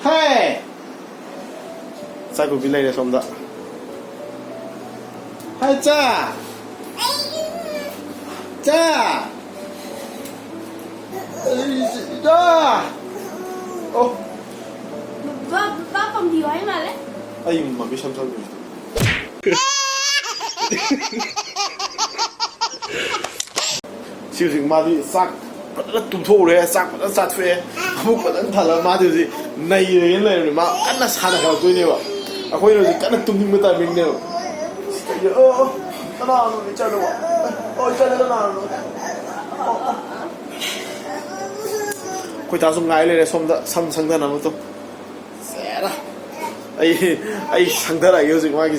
Hey! Sai của này xong đó. Hai cha. Cha. Đó. Ô. Ba phòng thì ấy mà đấy. Ai mà biết xong rồi. Siêu sinh mà đi sắc rất tụt thô đấy, sắc rất sát phê. Không có thật là mà điều gì này cái này mà cắn là sát được tôi nhiều ạ. À khôi rồi cắn là tung hình với tay mình nhiều. Nó nào nó chơi đâu ạ? Ôi chơi nó nào nó. Khôi ta dùng ngay lên xong đã sang thân nào nó sẽ đó. Ai sang thân này yêu gì ngoài cái.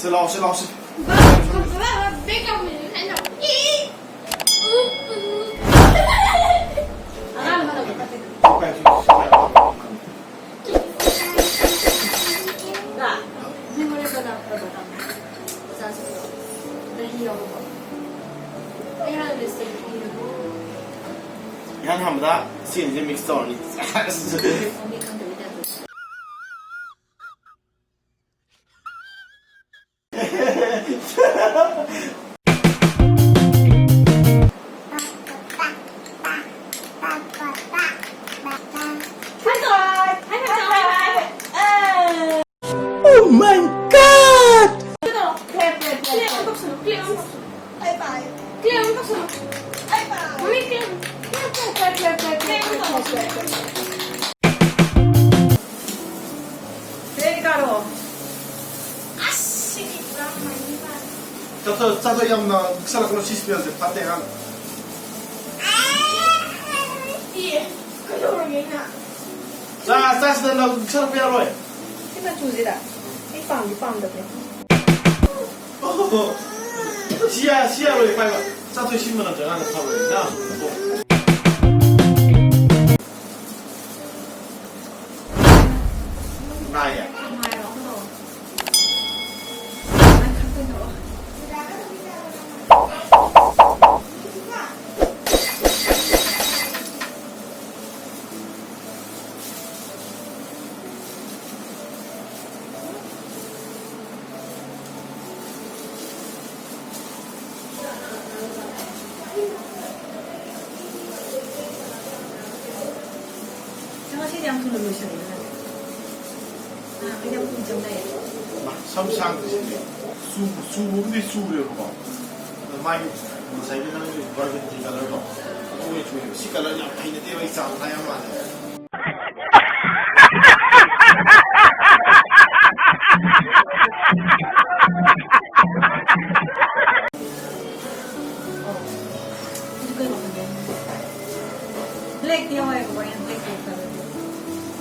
Xin lỗi. Biết không mình thấy nào. Yan hamda since mixed on it. Oh my god! 짜서 양나 살아서 시스피한테 반대한. 자, 짜서 나 살아 빼야로 해. cái chú gì đã? Cái phòng được đấy. 시야로 해 빨리. 짜서 신문은 정하는 타버린다. 나야. 상품 넣으셨나요? 아, 그냥 정답이에요. 삼상 드시네. 수분이 수를 봐. 많이 자기는 버건지 갈을 봐. 오늘 좀 시간을 약 파이는 데가 있어 안 나야만 해. 블랙 디어에 그거는 블랙 디어거든요.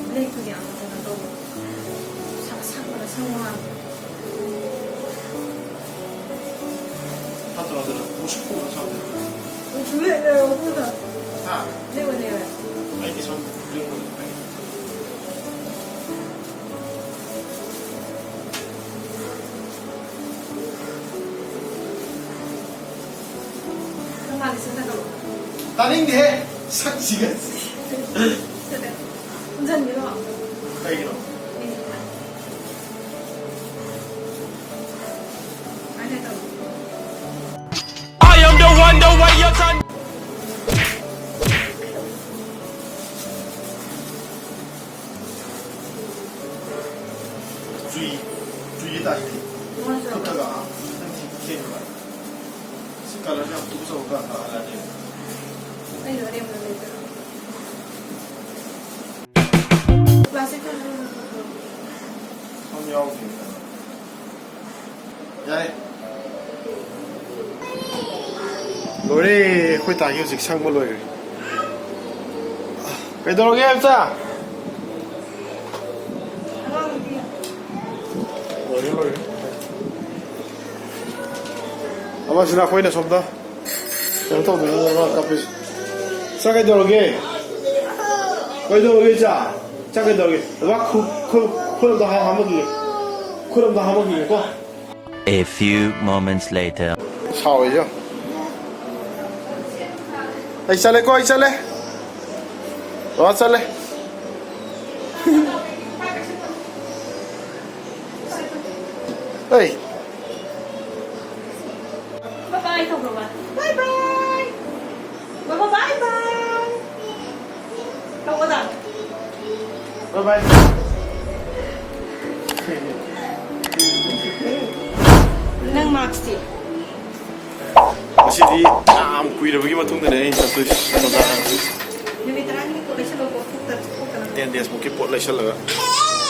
블랙 그게 안 되면 또 상관을 성공한. 파트너들은 50%가 처음 왜 그러다? 아, 내가. 아이디 전 그런 거. 정말 생각하고. 다른 게 상지가 운전 밀어. 여기로. I am the one, the way you turn. 주의 다시. 그때가 한티 케이블. 색깔을 그냥 두서가 알아내. Ay, lo haremos ahorita. Básicamente. 성형 야이 노래 회다 휴식 상물로 그러게 합자 노래 아마 지나 거기는 좀더 영통 누르는 거 카페 싸게 들어오게 거기 들어오게 자 싸게 들어오게 와 그럼 더 하먹이 그럼 더 하먹이 거 A few moments later. 샤워이죠 Anh sao lấy coi sao lấy. Đó sao lấy. Ê. Bye bye không rồi mà. Bye bye. Bye bye bye. Không có gì. Bye bye. Nang Max đi. Masih kuih bagi matung dan ini satu Numi terang ni kau lepas lo kau yang dia mungkin pot lagi salah,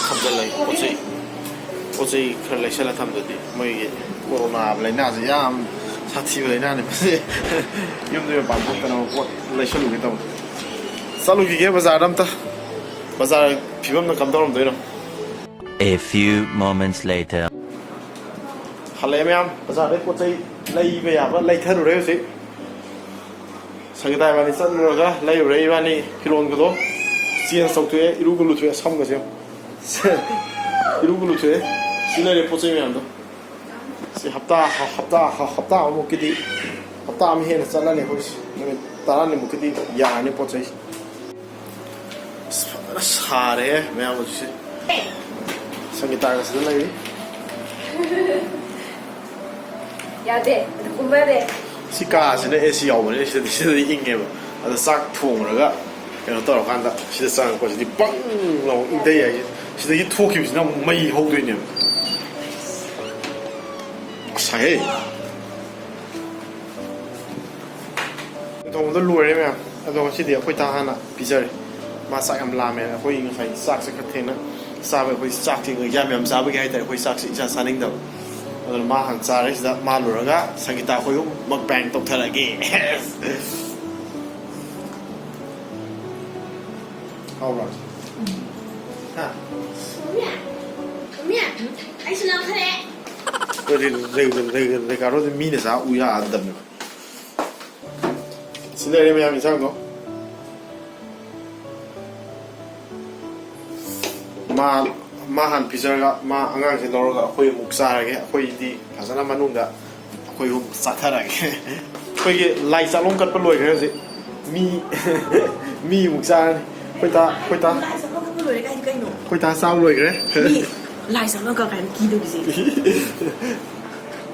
hamzah lagi potsi kerana lagi salah tham jadi, mai corona lagi nak saja sakit lagi nak ni masih, yang tu yang bangkok kerana pot lagi salah kita, selalu kita bazar ram ta, bazar pibam nak kam dalam tu itu. A few moments later. Halai macam bazar ni potsi lagi apa lagi terus raya sih. Sangat banyak sana juga, lagi raya banyak kilon gitu. Siang sok tuh, iru gulu tuh, sama sih. Iru gulu tuh, sila le potsi macam tu. Si hafta, mungkin di hafta kami hen sana le khusus, taran le mungkin di ya ni potsi. Sahare, macam tu sih. Sangat banyak sana lagi. Ya deh, kumbar deh. Si kasi na AC yaw na sida inge ba ada sak thong raga kaya to kan da sida sang ko sida bang lo inde ya sida gi thoki bis na mai ho doi ne sai to do lu re me ado sida khoi ta hana pizza ma sak am la me khoi ngai sai sak se khathe na sa ba khoi sak ti ngai ya me am sa ba ga tai khoi sak si ja saning da Kalau mahang cari sudah malu raga, sakita koyum magbang tok lagi. Alright. Ha. Mia, anh xin lỗi thế. Rồi caro de mine sa uya adam. Sila ni macam misal ko. Mahan pizza ga ma angang si loro ga koi muksa ga koi di pasana manunda koi hum sathara ga koi lai salong kat peloi ga si mi muksa koi ta Lại sao nó không lười cái gì nổ. koi ta sao loi ga Lại sao nó có cái gì đâu gì.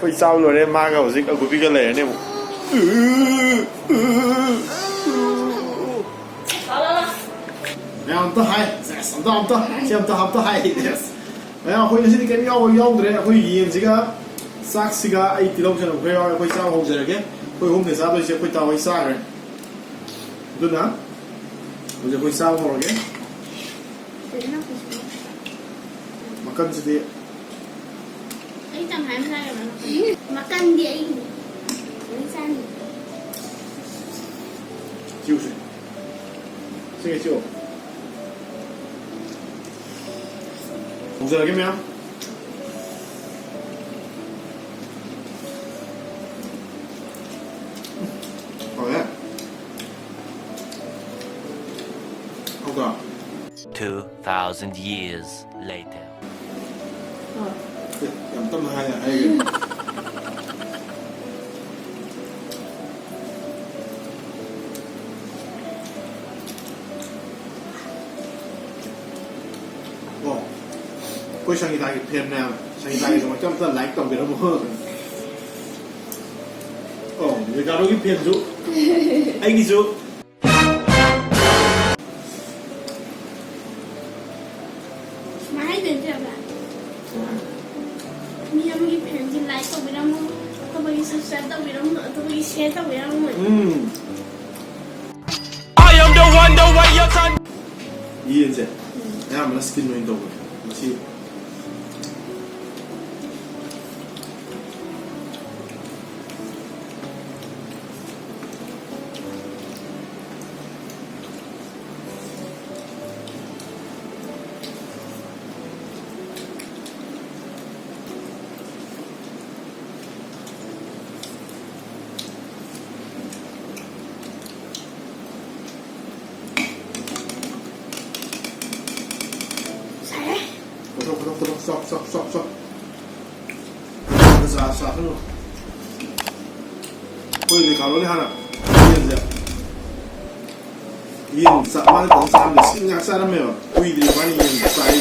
koi sao loi ne ma ga zi ga gubi ga le ne mo Em ta hay, em ta học ta hay, yes. Em hồi nãy thì cái nhau đấy, hồi gì gì cả, sắc gì cả, ai đi đâu cho nó hồi sao hôm giờ cái, hồi hôm nay sao tôi sẽ hồi tao hồi sao rồi, đúng không? Bây giờ hồi sao rồi cái, makan gì Anh chẳng phải sai rồi mà cân đi anh sai chịu rồi, xin chịu. Hôm giờ cái mèo rồi đấy không có 2,000 years later. làm tâm hai là hay Koi sang kita PM na, sang kita itu macam tu like tom kita mau. Oh, dia kalau kita PM tu, ai gitu. Mai đến chưa bạn? Mình làm cái phim thì like tao bị đâm không? Tao bị subscribe tao bị đâm nữa, tao bị share tao bị đâm nữa. I am the one, the way your son. Iya je. Ya, mana skin main tu, masih. Stop. Sa. Koi ni kalau ni hana. Iya je. yin sa man tong sam de sing yak sa me ui di man yin sai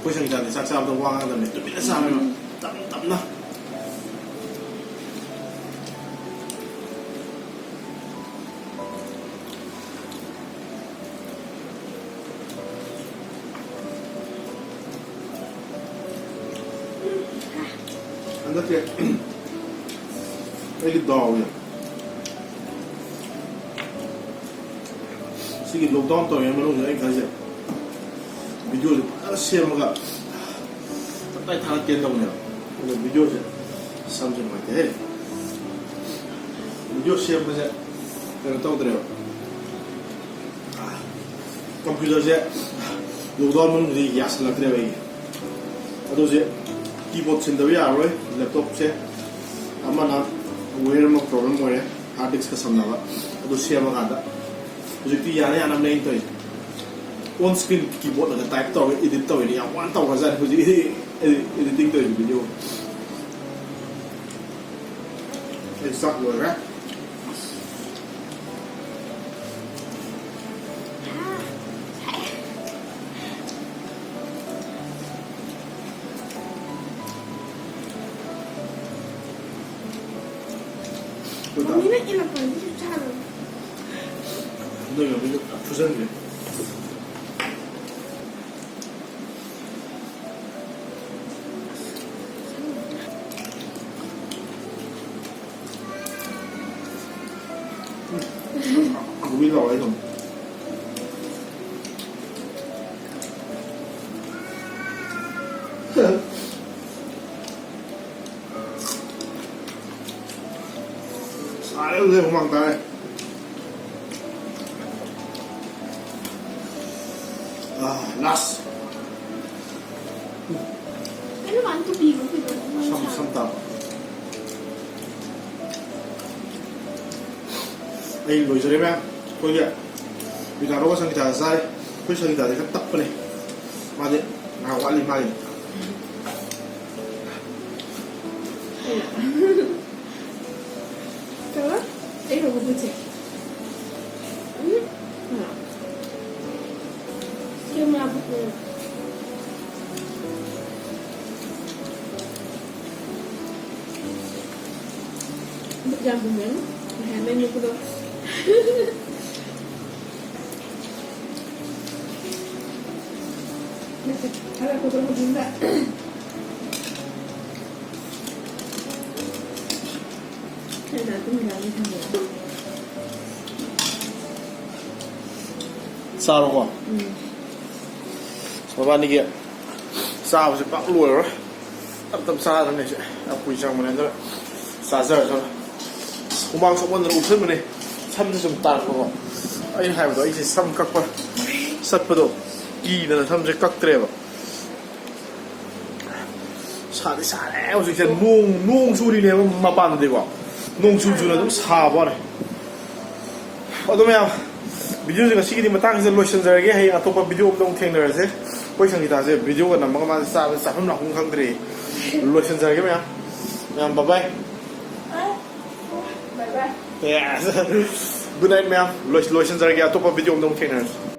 ko sang ta de sa sa tong wang da me tu bi sa me tam tam na anda ke ele dog Sige lockdown to yang mana ni kan je video ni share maga tak tahu tiada dong ni video je sampai macam ni video share macam tak tahu terus komputer je lockdown mana ni ya salah terus lagi aduh je keyboard sendiri ada laptop je amana wear mak problem boleh hard disk kesana lah aduh share maga ada Jadi yang ni anak lain tu, on screen keyboard nak type tu, edit tu ini yang one tahu kasar, jadi editing tu video. Exact boleh kan? Ini nak ilah pun cara. 너 여기 부산이래. 고기 나와 있어. 아유, 내 도망가. Nas. Ano man to bigo ko Samtap. Ay, loy sari ba? Ko ya. Bigaro ko sang kita sai. Ko sang kita de tap pa ni. Mali, na wali mali. Terus, ini aku buat. Cuma buku. Berjambungan, nah ini aku tu. Kalau aku tu juga. Saya tu mengalami semua. Sao rồi? Ba ni kia sao sẽ bắt lùi rồi tâm xa thế này chứ quỳ trong này thôi xa giờ thôi không mang xong rồi uống mình này xăm cho chúng ta không anh hai người anh xăm các qua sắt vào đồ kỳ là xăm sẽ các tre vào xa đấy rồi thì nuông su đi này mà bàn được không nuông su là cũng xa quá này ở đâu mày video juga sikit di matang saya lotion lagi hay atau apa video dong theng dari saya, kau sang kita saya video kan nama kemana sah nak hungkang dari lotion lagi ya, yang bye bye, Bye bye. yes, good night ma'am, lotion lagi atau apa video dong theng dari.